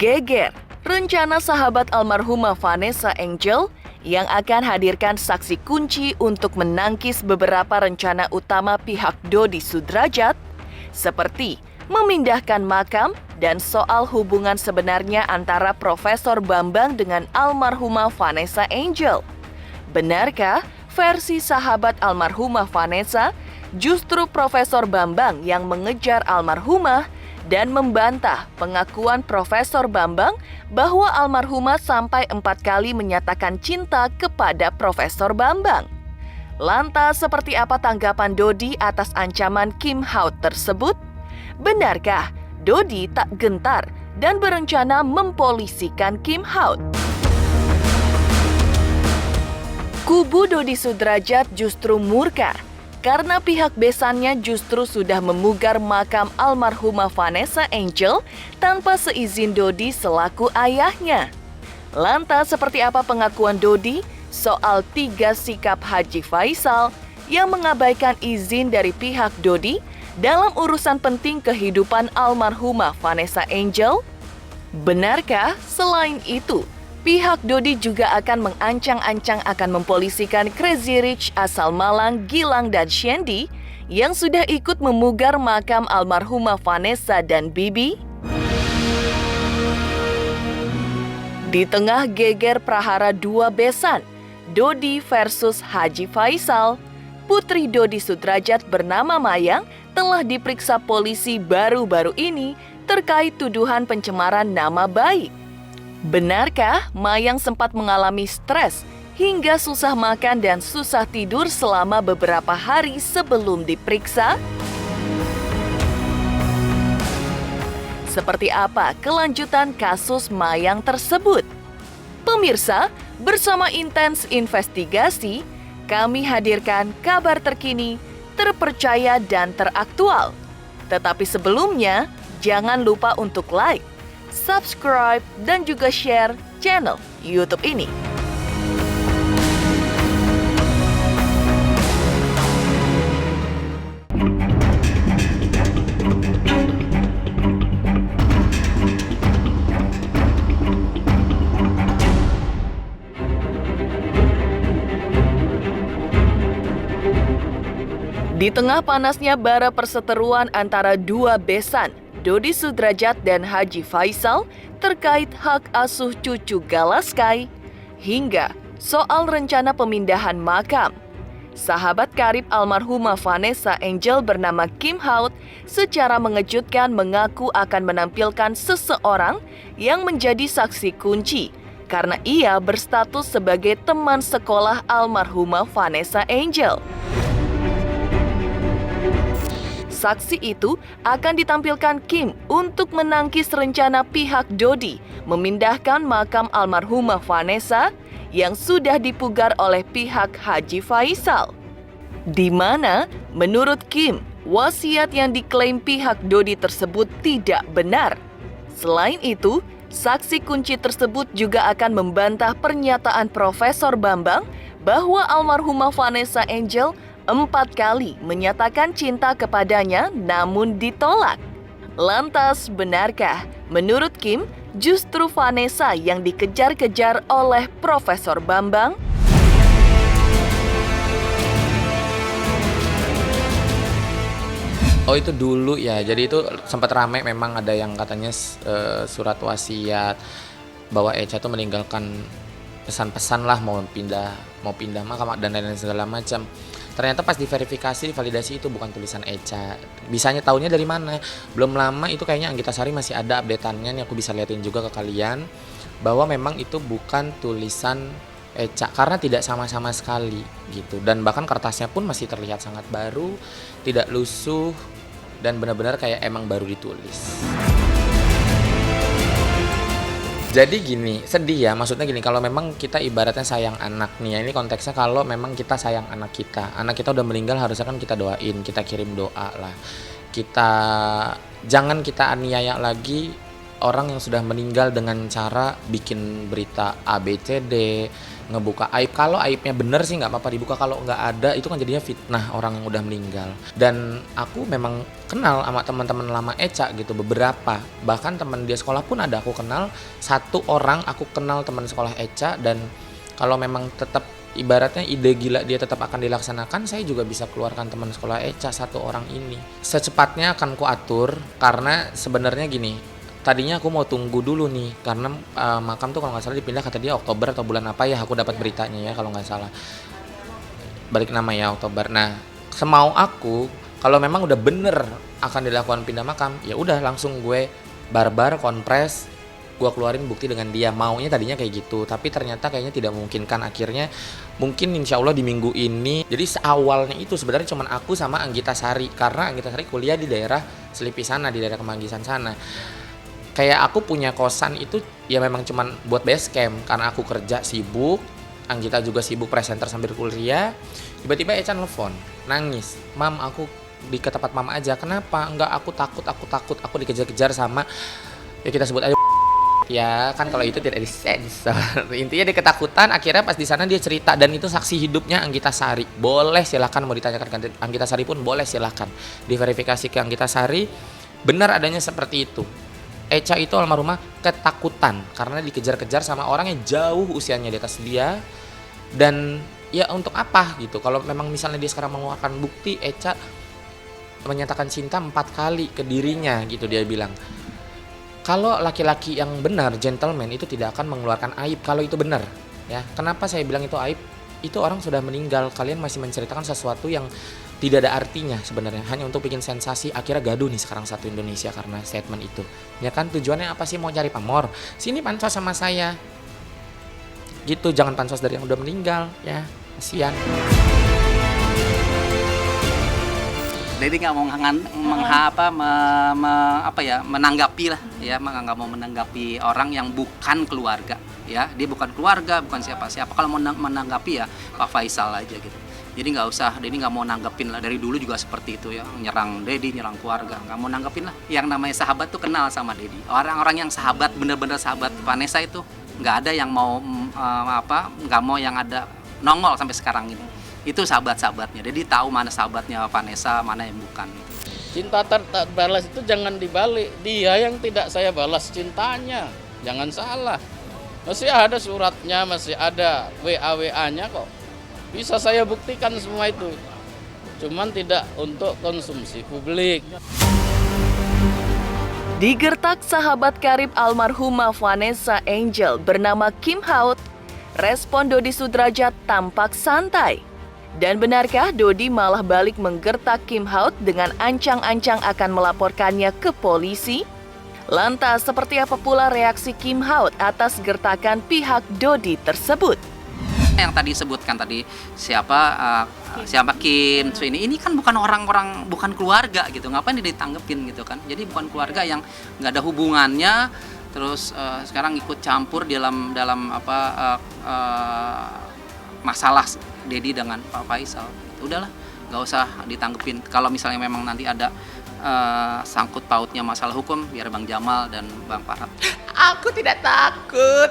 Geger, rencana sahabat almarhumah Vanessa Angel yang akan hadirkan saksi kunci untuk menangkis beberapa rencana utama pihak Dodi Sudrajat, seperti memindahkan makam dan soal hubungan sebenarnya antara Profesor Bambang dengan almarhumah Vanessa Angel. Benarkah versi sahabat almarhumah Vanessa justru Profesor Bambang yang mengejar almarhumah dan membantah pengakuan Profesor Bambang bahwa almarhumah sampai 4 kali menyatakan cinta kepada Profesor Bambang? Lantas seperti apa tanggapan Dodi atas ancaman Kim Hauat tersebut? Benarkah Dodi tak gentar dan berencana mempolisikan Kim Hauat? Kubu Dodi Sudrajat justru murka karena pihak besannya justru sudah memugar makam almarhumah Vanessa Angel tanpa seizin Dodi selaku ayahnya. Lantas seperti apa pengakuan Dodi soal 3 sikap Haji Faisal yang mengabaikan izin dari pihak Dodi dalam urusan penting kehidupan almarhumah Vanessa Angel? Benarkah selain itu, pihak Dodi juga akan mengancang-ancang akan mempolisikan Crazy Rich asal Malang, Gilang, dan Shandy yang sudah ikut memugar makam almarhumah Vanessa dan Bibi? Di tengah geger prahara 2 besan, Dodi versus Haji Faisal, putri Dodi Sudrajat bernama Mayang telah diperiksa polisi baru-baru ini terkait tuduhan pencemaran nama baik. Benarkah Mayang sempat mengalami stres hingga susah makan dan susah tidur selama beberapa hari sebelum diperiksa? Seperti apa kelanjutan kasus Mayang tersebut? Pemirsa, bersama Intens Investigasi, kami hadirkan kabar terkini, terpercaya dan teraktual. Tetapi sebelumnya, jangan lupa untuk like, subscribe, dan juga share channel YouTube ini. Di tengah panasnya bara perseteruan antara 2 besan, Dodi Sudrajat dan Haji Faisal terkait hak asuh cucu Galaskai, hingga soal rencana pemindahan makam, sahabat karib almarhumah Vanessa Angel bernama Kim Hauat secara mengejutkan mengaku akan menampilkan seseorang yang menjadi saksi kunci karena ia berstatus sebagai teman sekolah almarhumah Vanessa Angel. Saksi itu akan ditampilkan Kim untuk menangkis rencana pihak Dodi memindahkan makam almarhumah Vanessa yang sudah dipugar oleh pihak Haji Faisal. Di mana, menurut Kim, wasiat yang diklaim pihak Dodi tersebut tidak benar. Selain itu, saksi kunci tersebut juga akan membantah pernyataan Profesor Bambang bahwa almarhumah Vanessa Angel 4 kali menyatakan cinta kepadanya namun ditolak. Lantas benarkah menurut Kim justru Vanessa yang dikejar-kejar oleh Profesor Bambang? Oh itu dulu ya, jadi itu sempat ramai memang ada yang katanya surat wasiat bahwa Echa tuh meninggalkan pesan-pesan lah mau pindah makam dan lain-lain segala macam. Ternyata pas diverifikasi, divalidasi itu bukan tulisan Echa. Bisanya taunya dari mana? Belum lama itu kayaknya Anggita Sari masih ada updateannya nih, aku bisa liatin juga ke kalian bahwa memang itu bukan tulisan Echa karena tidak sama-sama sekali gitu. Dan bahkan kertasnya pun masih terlihat sangat baru, tidak lusuh dan benar-benar kayak emang baru ditulis. Jadi gini, sedih ya, maksudnya gini, kalau memang kita ibaratnya sayang anak nih ya, ini konteksnya kalau memang kita sayang anak kita udah meninggal harusnya kan kita doain, kita kirim doa lah. Jangan kita aniaya lagi orang yang sudah meninggal dengan cara bikin berita A, B, C, D, ngebuka aib. Kalau aibnya bener sih nggak apa-apa dibuka, kalau nggak ada itu kan jadinya fitnah orang yang udah meninggal. Dan aku memang kenal sama teman-teman lama Eca gitu, beberapa. Bahkan teman dia sekolah pun ada aku kenal. Satu orang aku kenal teman sekolah Eca, dan kalau memang tetap ibaratnya ide gila dia tetap akan dilaksanakan, saya juga bisa keluarkan teman sekolah Eca satu orang ini. Secepatnya akan ku atur, karena sebenarnya gini, tadinya aku mau tunggu dulu nih, karena makam tuh kalau nggak salah dipindah kata dia Oktober atau bulan apa ya, aku dapat beritanya ya kalau nggak salah. Balik nama ya Oktober. Nah, semau aku kalau memang udah bener akan dilakukan pindah makam, ya udah langsung gue barbar konpres, gue keluarin bukti dengan dia. Maunya tadinya kayak gitu, tapi ternyata kayaknya tidak memungkinkan. Akhirnya mungkin insya Allah di minggu ini. Jadi awalnya itu sebenarnya cuman aku sama Anggita Sari, karena Anggita Sari kuliah di daerah Selipi sana, di daerah Kemanggisan sana. Kayak aku punya kosan itu ya memang cuman buat base camp, karena aku kerja sibuk, Anggita juga sibuk presenter sambil kuliah. Tiba-tiba Eca nelfon, nangis, "Mam, aku di ke tempat Mam aja." "Kenapa?" "Enggak, aku takut, aku dikejar-kejar sama," ya kita sebut aja ya kan, kalau itu tidak disensor. Intinya dia ketakutan. Akhirnya pas di sana dia cerita, dan itu saksi hidupnya Anggita Sari. Boleh silakan, mau ditanyakan ke Anggita Sari pun boleh silakan diverifikasi ke Anggita Sari. Benar adanya seperti itu. Eca itu almarhumah ketakutan karena dikejar-kejar sama orang yang jauh usianya di atas dia. Dan ya untuk apa gitu, kalau memang misalnya dia sekarang mengeluarkan bukti, Eca menyatakan cinta 4 kali ke dirinya gitu, dia bilang. Kalau laki-laki yang benar, gentleman, itu tidak akan mengeluarkan aib kalau itu benar ya. Kenapa saya bilang itu aib? Itu orang sudah meninggal, kalian masih menceritakan sesuatu yang tidak ada artinya sebenarnya, hanya untuk bikin sensasi. Akhirnya gaduh nih sekarang satu Indonesia karena statement itu. Ya kan, tujuannya apa sih? Mau cari pamor. Sini pansos sama saya. Gitu, jangan pansos dari yang udah meninggal ya. Kasihan. Jadi nggak mau menanggapi lah ya, nggak mau menanggapi orang yang bukan keluarga ya. Dia bukan keluarga, bukan siapa-siapa. Kalau mau menanggapi ya Pak Faisal aja gitu. Jadi nggak usah, Dedi nggak mau nanggepin lah. Dari dulu juga seperti itu ya, nyerang Dedi, nyerang keluarga, nggak mau nanggepin lah. Yang namanya sahabat tuh kenal sama Dedi. Orang-orang yang sahabat, bener-bener sahabat Vanessa itu nggak ada yang mau nggak mau yang ada nongol sampai sekarang ini. Itu sahabat-sahabatnya. Jadi tahu mana sahabatnya Vanessa, mana yang bukan. Cinta tak balas itu jangan dibalik. Dia yang tidak saya balas cintanya. Jangan salah. Masih ada suratnya, masih ada WA-WA-nya kok. Bisa saya buktikan semua itu. Cuman tidak untuk konsumsi publik. Digertak sahabat karib almarhumah Vanessa Angel bernama Kim Haut, respon Dodi Sudrajat tampak santai. Dan benarkah Dodi malah balik menggertak Kim Haut dengan ancang-ancang akan melaporkannya ke polisi? Lantas, seperti apa pula reaksi Kim Haut atas gertakan pihak Dodi tersebut? Yang tadi sebutkan tadi siapa Kim, so ini kan bukan orang-orang, bukan keluarga gitu, ngapain ditanggepin gitu kan? Jadi bukan keluarga yang nggak ada hubungannya, terus sekarang ikut campur dalam masalah Dedi dengan Pak Faisal. Udahlah, nggak usah ditanggepin. Kalau misalnya memang nanti ada sangkut pautnya masalah hukum, biar Bang Jamal dan Bang Farhat. Aku tidak takut.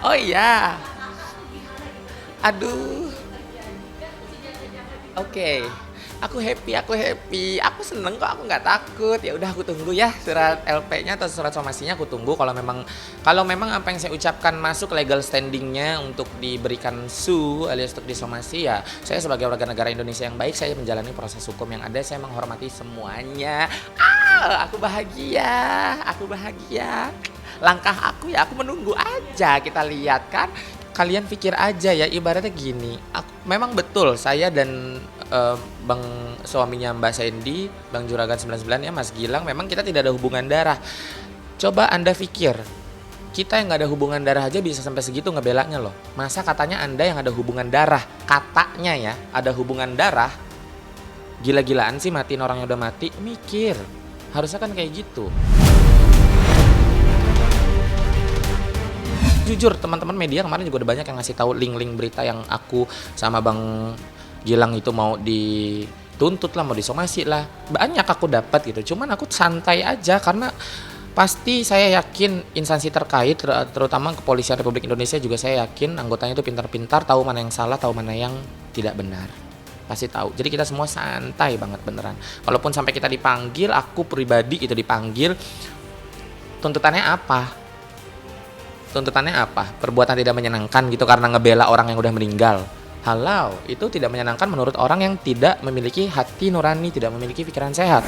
Oh iya. Aduh. Oke. Aku happy. Aku seneng kok, aku nggak takut. Ya udah, aku tunggu ya surat LP-nya atau surat somasinya, aku tunggu. Kalau memang apa yang saya ucapkan masuk legal standingnya untuk diberikan alias untuk disomasi, ya saya sebagai warga negara Indonesia yang baik, saya menjalani proses hukum yang ada, saya menghormati semuanya. Aku bahagia. Langkah aku ya, aku menunggu aja, kita lihat kan. Kalian pikir aja ya, ibaratnya gini, memang betul saya dan Bang suaminya Mbak Sandy, Bang Juragan 99 ya, Mas Gilang, memang kita tidak ada hubungan darah. Coba Anda pikir, kita yang gak ada hubungan darah aja bisa sampai segitu ngebelanya loh. Masa katanya Anda yang ada hubungan darah, katanya ya ada hubungan darah, gila-gilaan sih matiin orang yang udah mati? Mikir, harusnya kan kayak gitu. Jujur teman-teman media kemarin juga udah banyak yang ngasih tahu link-link berita yang aku sama Bang Gilang itu mau dituntut lah, mau disomasi lah. Banyak aku dapat gitu. Cuman aku santai aja karena Pasti saya yakin instansi terkait, terutama Kepolisian Republik Indonesia juga saya yakin anggotanya itu pintar-pintar, tahu mana yang salah, tahu mana yang tidak benar. Pasti tahu. Jadi kita semua santai banget beneran. Walaupun sampai kita dipanggil, aku pribadi itu dipanggil, tuntutannya apa? Tuntutannya apa? Perbuatan tidak menyenangkan gitu karena ngebela orang yang udah meninggal. Halau, itu tidak menyenangkan menurut orang yang tidak memiliki hati nurani, tidak memiliki pikiran sehat.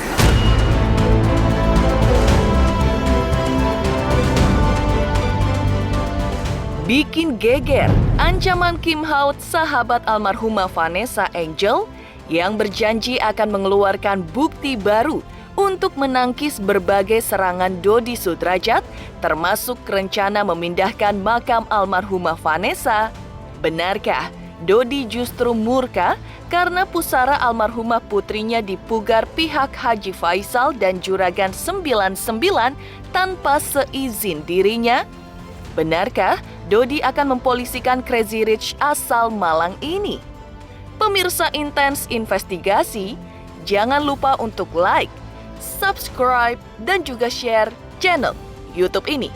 Bikin geger, ancaman Kim Haut sahabat almarhumah Vanessa Angel yang berjanji akan mengeluarkan bukti baru untuk menangkis berbagai serangan Dodi Sudrajat, termasuk rencana memindahkan makam almarhumah Vanessa. Benarkah Dodi justru murka karena pusara almarhumah putrinya dipugar pihak Haji Faisal dan Juragan 99 tanpa seizin dirinya? Benarkah Dodi akan mempolisikan Crazy Rich asal Malang ini? Pemirsa Intens Investigasi, jangan lupa untuk like, subscribe, dan juga share channel YouTube ini.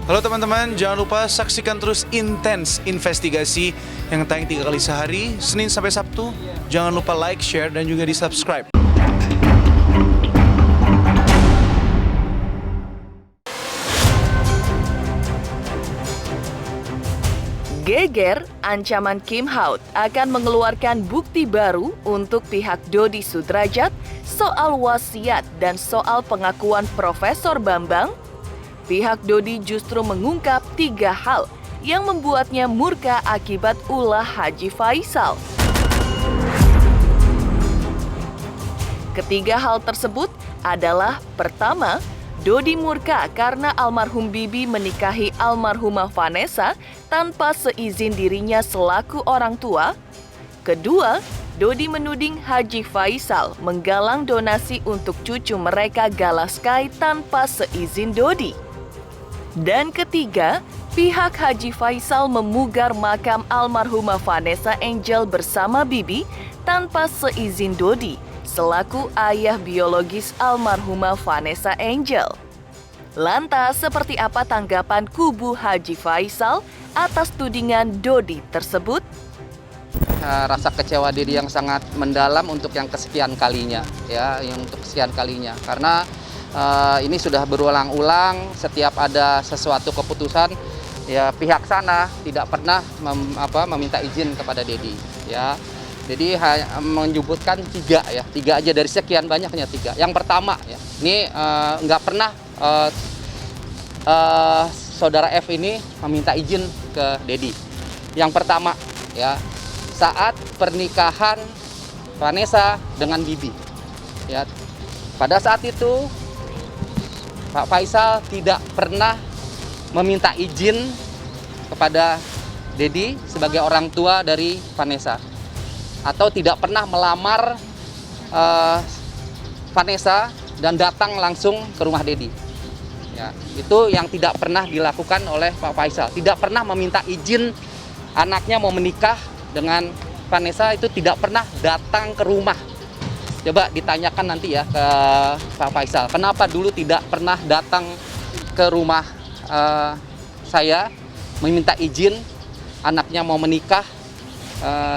Halo teman-teman, jangan lupa saksikan terus Intens Investigasi yang tayang 3 kali sehari, Senin sampai Sabtu. Jangan lupa like, share, dan juga di-subscribe. Geger, ancaman Kim Haut akan mengeluarkan bukti baru untuk pihak Dodi Sudrajat soal wasiat dan soal pengakuan Profesor Bambang. Pihak Dodi justru mengungkap 3 hal yang membuatnya murka akibat ulah Haji Faisal. Ketiga hal tersebut adalah: pertama, Dodi murka karena almarhum Bibi menikahi almarhumah Vanessa tanpa seizin dirinya selaku orang tua. Kedua, Dodi menuding Haji Faisal menggalang donasi untuk cucu mereka Galaskai tanpa seizin Dodi. Dan ketiga, pihak Haji Faisal memugar makam almarhumah Vanessa Angel bersama Bibi tanpa seizin Dodi selaku ayah biologis almarhumah Vanessa Angel. Lantas, seperti apa tanggapan kubu Haji Faisal atas tudingan Dodi tersebut? Rasa kecewa Dedi yang sangat mendalam untuk yang kesekian kalinya, ya, yang untuk kesekian kalinya. Karena ini sudah berulang-ulang, setiap ada sesuatu keputusan, ya pihak sana tidak pernah meminta izin kepada Dedi, ya. Jadi menyebutkan 3 ya, 3 aja dari sekian banyaknya 3. Yang pertama ya, ini nggak pernah saudara F ini meminta izin ke Dedi. Yang pertama ya, saat pernikahan Vanessa dengan Bibi, ya pada saat itu Pak Faisal tidak pernah meminta izin kepada Dedi sebagai orang tua dari Vanessa, atau tidak pernah melamar Vanessa dan datang langsung ke rumah Dedi. Ya, itu yang tidak pernah dilakukan oleh Pak Faisal. Tidak pernah meminta izin anaknya mau menikah dengan Vanessa, itu tidak pernah datang ke rumah. Coba ditanyakan nanti ya ke Pak Faisal, kenapa dulu tidak pernah datang ke rumah saya meminta izin anaknya mau menikah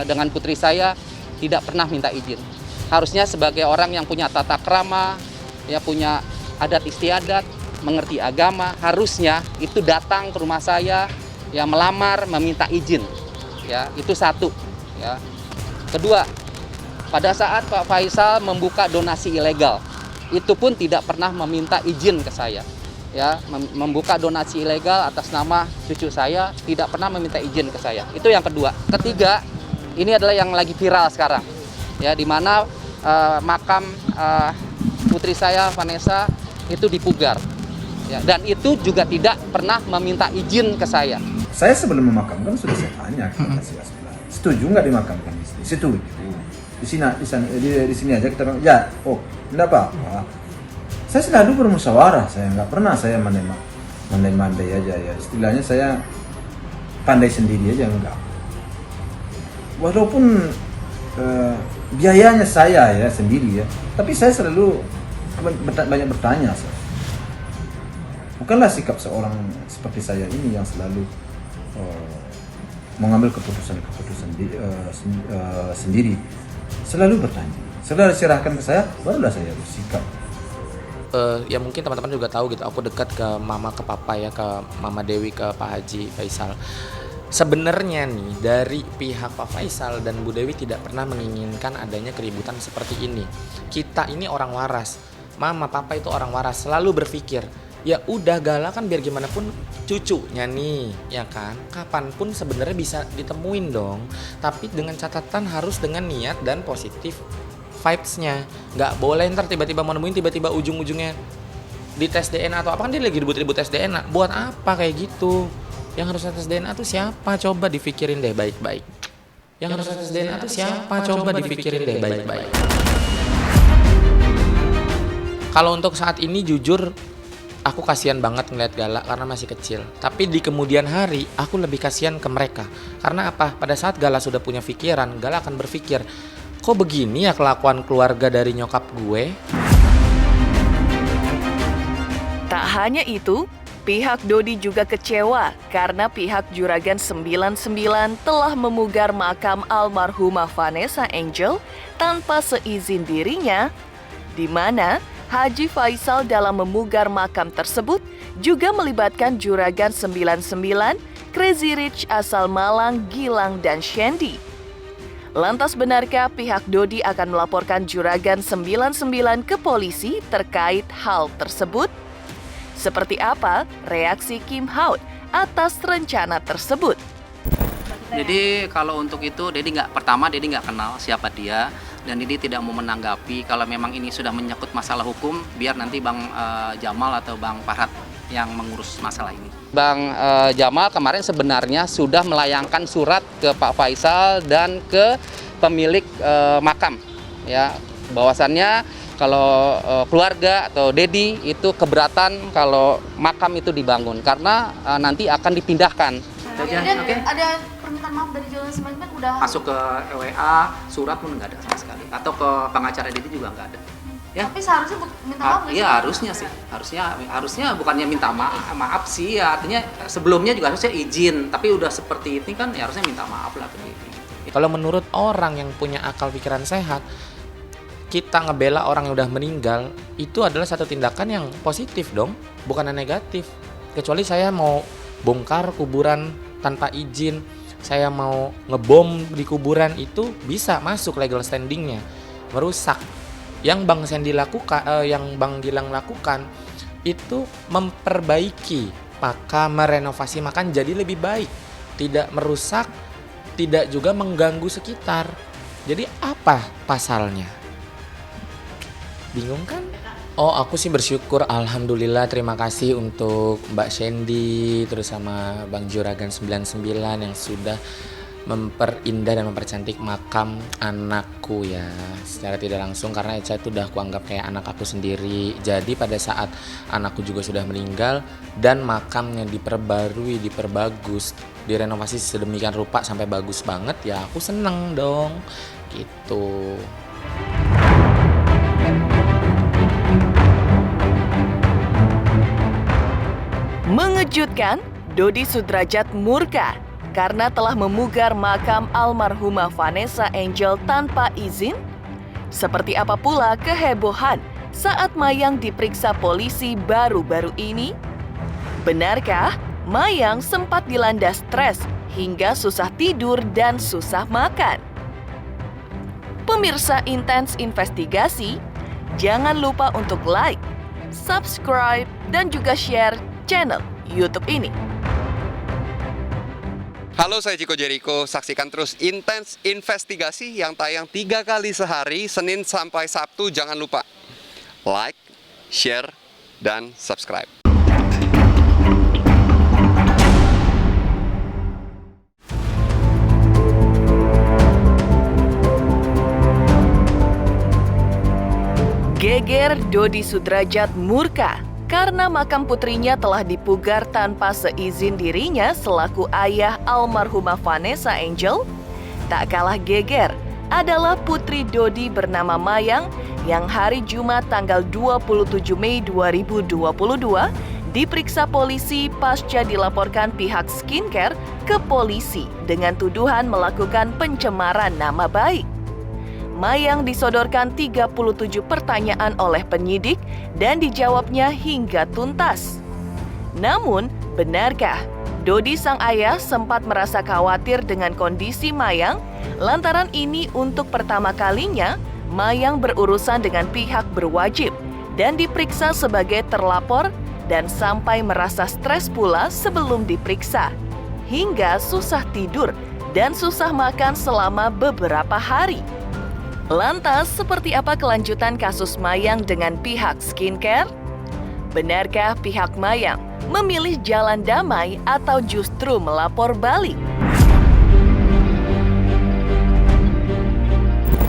dengan putri saya, tidak pernah minta izin. Harusnya sebagai orang yang punya tata krama, ya punya adat istiadat, mengerti agama, harusnya itu datang ke rumah saya, ya melamar, meminta izin. Ya, itu satu, ya. Kedua, pada saat Pak Faisal membuka donasi ilegal, itu pun tidak pernah meminta izin ke saya. Ya, membuka donasi ilegal atas nama cucu saya, tidak pernah meminta izin ke saya. Itu yang kedua. Ketiga, ini adalah yang lagi viral sekarang, ya, di mana makam putri saya Vanessa itu dipugar, ya, dan itu juga tidak pernah meminta izin ke saya. Saya sebelum memakamkan sudah saya tanya kepada si Asmila, setuju nggak dimakamkan di sini? Setuju. Di sini aja kita bilang, ya, oh, enggak apa-apa. Saya selalu bermusyawarah, saya nggak pernah saya mandai-mandai aja ya. Istilahnya saya pandai sendiri aja, enggak. Walaupun biayanya saya ya sendiri ya, tapi saya selalu banyak bertanya. Bukanlah sikap seorang seperti saya ini yang selalu mengambil keputusan sendiri. Selalu bertanya. Setelah diserahkan ke saya, barulah saya bersikap. Ya mungkin teman-teman juga tahu gitu, aku dekat ke mama, ke papa ya, ke Mama Dewi, ke Pak Haji Faisal. Sebenarnya nih dari pihak Pak Faisal dan Bu Dewi tidak pernah menginginkan adanya keributan seperti ini. Kita ini orang waras, mama papa itu orang waras, selalu berpikir ya udah Gala kan biar gimana pun cucunya nih, ya kan, kapanpun sebenarnya bisa ditemuin dong, tapi dengan catatan harus dengan niat dan positif vibes-nya. Nggak boleh ntar tiba-tiba mau nemuin, tiba-tiba ujung-ujungnya di tes DNA atau apa, kan dia lagi ribut-ribut tes DNA, buat apa kayak gitu? Yang harus tes DNA tuh siapa? Coba dipikirin deh baik-baik. Yang harus tes DNA tuh siapa? Coba dipikirin deh baik-baik. Kalau untuk saat ini jujur aku kasihan banget ngeliat Gala karena masih kecil. Tapi di kemudian hari aku lebih kasihan ke mereka. Karena apa? Pada saat Gala sudah punya pikiran, Gala akan berpikir, kok begini ya kelakuan keluarga dari nyokap gue? Tak hanya itu, pihak Dodi juga kecewa karena pihak Juragan 99 telah memugar makam almarhumah Vanessa Angel tanpa seizin dirinya, di mana Haji Faisal dalam memugar makam tersebut juga melibatkan Juragan 99, Crazy Rich asal Malang, Gilang, dan Shandy. Lantas benarkah pihak Dodi akan melaporkan Juragan 99 ke polisi terkait hal tersebut? Seperti apa reaksi Kim Haut atas rencana tersebut? Jadi kalau untuk itu Dedi nggak kenal siapa dia, dan Dedi tidak mau menanggapi. Kalau memang ini sudah menyangkut masalah hukum, biar nanti Bang Jamal atau Bang Farhat yang mengurus masalah ini. Bang Jamal kemarin sebenarnya sudah melayangkan surat ke Pak Faisal dan ke pemilik makam, ya, bahwasannya kalau keluarga atau Dedi itu keberatan kalau makam itu dibangun karena nanti akan dipindahkan. Ada permintaan maaf dari Juragan 99 udah Masuk ke WA, surat pun nggak ada sama sekali. Atau ke pengacara Dedi juga nggak ada. Ya. Tapi seharusnya minta maaf nggak sih? Iya harusnya sih, harusnya bukannya minta maaf sih, ya, artinya sebelumnya juga harusnya izin, tapi udah seperti ini kan ya harusnya minta maaf lah ke Dedi. Kalau menurut orang yang punya akal pikiran sehat, kita ngebela orang yang udah meninggal itu adalah satu tindakan yang positif dong, bukan yang negatif. Kecuali saya mau bongkar kuburan tanpa izin, saya mau ngebom di kuburan, itu bisa masuk legal standingnya, merusak. Yang Bang Sandy lakukan, yang Bang Gilang lakukan itu memperbaiki makam, merenovasi makam jadi lebih baik, tidak merusak, tidak juga mengganggu sekitar. Jadi apa pasalnya? Bingung kan? Oh, aku sih bersyukur, alhamdulillah, terima kasih untuk Mbak Shandy terus sama Bang Juragan 99 yang sudah memperindah dan mempercantik makam anakku ya, secara tidak langsung, karena Echa itu udah aku anggap kayak anak aku sendiri. Jadi pada saat anakku juga sudah meninggal dan makamnya diperbarui, diperbagus, direnovasi sedemikian rupa sampai bagus banget, ya aku seneng dong gitu. Mengejutkan, Dodi Sudrajat murka karena telah memugar makam almarhumah Vanessa Angel tanpa izin. Seperti apa pula kehebohan saat Mayang diperiksa polisi baru-baru ini? Benarkah Mayang sempat dilanda stres hingga susah tidur dan susah makan? Pemirsa Intens Investigasi, jangan lupa untuk like, subscribe, dan juga share channel YouTube ini. Halo, saya Chico Jericho. Saksikan terus Intens Investigasi yang tayang 3 kali sehari, Senin sampai Sabtu. Jangan lupa like, share, dan subscribe. Geger Dodi Sudrajat murka karena makam putrinya telah dipugar tanpa seizin dirinya selaku ayah almarhumah Vanessa Angel. Tak kalah geger adalah putri Dodi bernama Mayang yang hari Jumat tanggal 27 Mei 2022 diperiksa polisi pasca dilaporkan pihak skincare ke polisi dengan tuduhan melakukan pencemaran nama baik. Mayang disodorkan 37 pertanyaan oleh penyidik dan dijawabnya hingga tuntas. Namun, benarkah Dodi sang ayah sempat merasa khawatir dengan kondisi Mayang lantaran ini untuk pertama kalinya Mayang berurusan dengan pihak berwajib dan diperiksa sebagai terlapor dan sampai merasa stres pula sebelum diperiksa, hingga susah tidur dan susah makan selama beberapa hari. Lantas, seperti apa kelanjutan kasus Mayang dengan pihak skincare? Benarkah pihak Mayang memilih jalan damai atau justru melapor balik?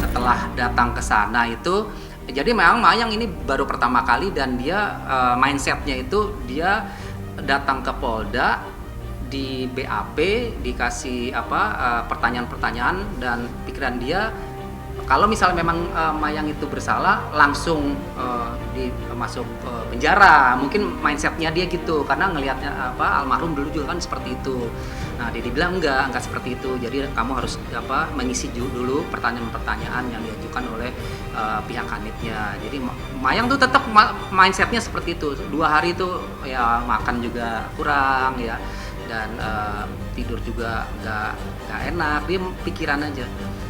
Setelah datang ke sana itu, jadi memang Mayang ini baru pertama kali dan dia mindsetnya itu dia datang ke Polda, di BAP dikasih pertanyaan-pertanyaan dan pikiran dia kalau misalnya memang Mayang itu bersalah langsung masuk penjara. Mungkin mindsetnya dia gitu karena ngelihatnya almarhum dulu juga kan seperti itu. Nah, dia bilang enggak seperti itu. Jadi kamu harus mengisi dulu pertanyaan-pertanyaan yang diajukan oleh pihak kanitnya. Jadi Mayang tuh tetap mindsetnya seperti itu. 2 hari itu ya makan juga kurang ya dan tidur juga nggak enak. Dia pikiran aja.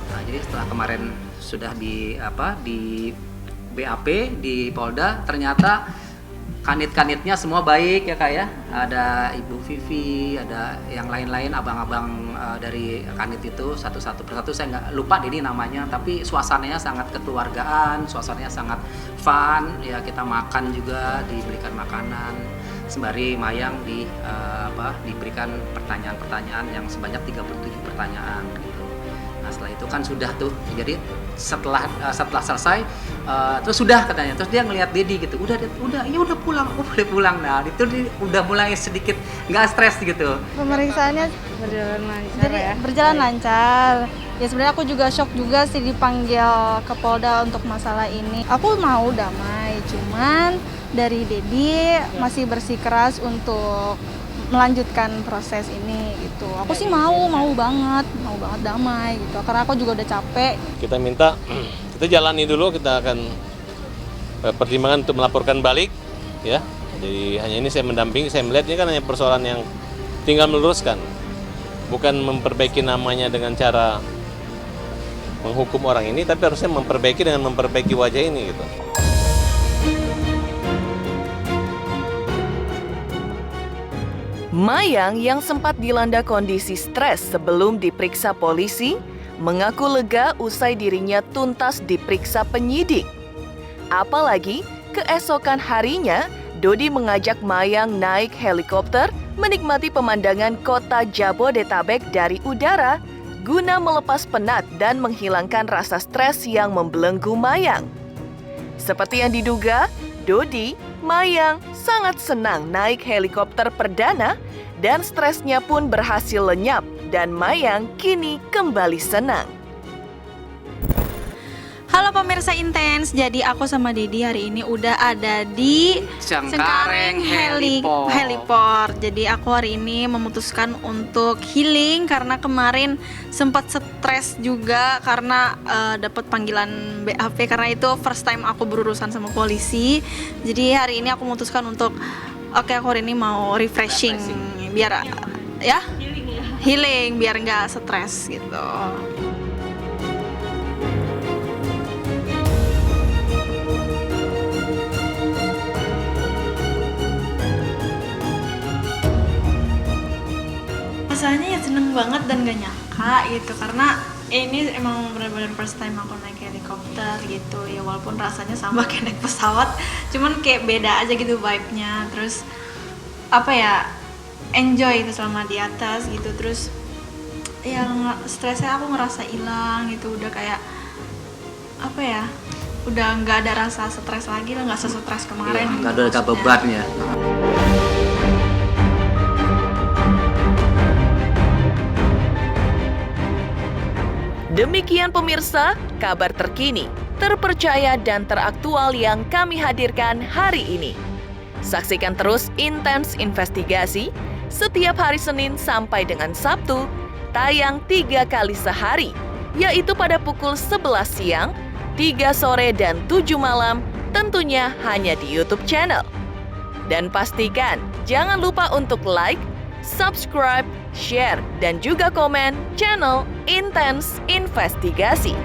Nah, jadi setelah kemarin sudah di BAP di Polda, ternyata kanit-kanitnya semua baik ya Kak ya. Ada Ibu Vivi, ada yang lain-lain abang-abang dari kanit itu satu-satu persatu saya nggak lupa ini namanya, tapi suasananya sangat kekeluargaan, suasananya sangat fun ya. Kita makan juga, diberikan makanan sembari Mayang diberikan pertanyaan-pertanyaan yang sebanyak 37 pertanyaan gitu. Nah, setelah itu kan sudah tuh. Jadi setelah selesai terus sudah katanya. Terus dia ngelihat Dedi gitu. Udah pulang. Oh, boleh pulang. Nah, itu udah mulai sedikit nggak stres gitu. Pemeriksaannya berjalan lancar. Ya sebenarnya aku juga shock juga sih dipanggil ke Polda untuk masalah ini. Aku mau damai, cuman dari Dedi masih bersikeras untuk melanjutkan proses ini gitu. Aku sih mau banget damai gitu. Karena aku juga udah capek. Kita minta kita jalani dulu, kita akan pertimbangan untuk melaporkan balik ya. Jadi hanya ini saya mendampingi, saya melihat ini kan hanya persoalan yang tinggal meluruskan. Bukan memperbaiki namanya dengan cara menghukum orang ini, tapi harusnya memperbaiki dengan memperbaiki wajah ini gitu. Mayang yang sempat dilanda kondisi stres sebelum diperiksa polisi, mengaku lega usai dirinya tuntas diperiksa penyidik. Apalagi, keesokan harinya, Dodi mengajak Mayang naik helikopter menikmati pemandangan kota Jabodetabek dari udara guna melepas penat dan menghilangkan rasa stres yang membelenggu Mayang. Seperti yang diduga, Dodi, Mayang sangat senang naik helikopter perdana dan stresnya pun berhasil lenyap dan Mayang kini kembali senang. Halo pemirsa Intens, jadi aku sama Dedi hari ini udah ada di Cengkareng Heliport. Jadi aku hari ini memutuskan untuk healing karena kemarin sempat stres juga karena dapat panggilan BAP karena itu first time aku berurusan sama polisi. Jadi hari ini aku memutuskan untuk aku hari ini mau refreshing. Biar ya healing biar nggak stres gitu. Rasanya ya seneng banget dan gak nyangka gitu karena ini emang benar-benar first time aku naik helikopter gitu ya, walaupun rasanya sama kayak naik pesawat cuman kayak beda aja gitu vibe-nya. Terus enjoy itu selama di atas gitu. Terus ya stresnya aku ngerasa hilang gitu, udah kayak udah nggak ada rasa stres lagi lah, nggak stres kemarin. Nggak ada beban ya. Demikian pemirsa, kabar terkini terpercaya dan teraktual yang kami hadirkan hari ini. Saksikan terus Intens Investigasi setiap hari Senin sampai dengan Sabtu, tayang 3 kali sehari, yaitu pada pukul 11 siang, 3 sore, dan 7 malam, tentunya hanya di YouTube channel. Dan pastikan jangan lupa untuk like, subscribe, share, dan juga komen channel Intens Investigasi.